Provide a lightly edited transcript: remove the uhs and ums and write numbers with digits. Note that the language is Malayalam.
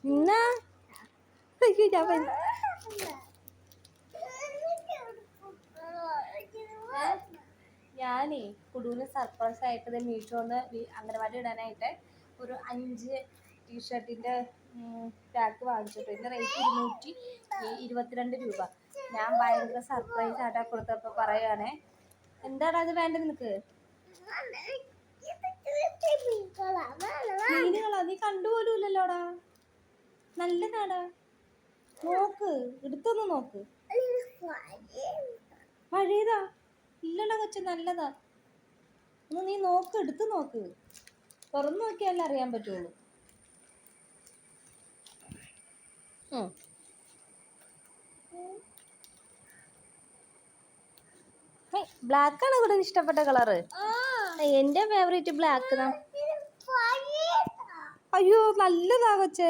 എന്നാ ഞാൻ ഞാനേ കുടുവിന് സർപ്രൈസ് ആയിട്ട് മീഷോന്ന് അംഗനവാടി ഇടാനായിട്ട് ഒരു 5 ടീഷർട്ടിൻ്റെ പാക്ക് വാങ്ങിച്ചിട്ടു. ഇതിൻ്റെ റേറ്റ് 222 രൂപ. ഞാൻ ഭയങ്കര സർപ്രൈസ് ആയിട്ടാ കൊടുത്തപ്പോൾ പറയുകയാണേ, എന്താടാ അത് വേണ്ടത് നിനക്ക്? മീനുകളാ? നീ കണ്ടുപോലും ഇല്ലല്ലോടാ. നല്ലതാടാ, നോക്ക്, എടുത്തൊന്ന് നോക്ക്. പഴയതാ? ഇല്ലടാ കൊച്ചു, നല്ലതാ. ഒന്ന് നീ നോക്ക്, എടുത്ത് നോക്ക്. തുറന്നു നോക്കിയാലേ അറിയാൻ പറ്റുള്ളൂ. ബ്ലാക്കാണ് ഇവിടെ ഇഷ്ടപ്പെട്ട കളറ്. എന്റെ ഫേവറേറ്റ് ബ്ലാക്ക്. അയ്യോ നല്ലതാ കൊച്ചേ.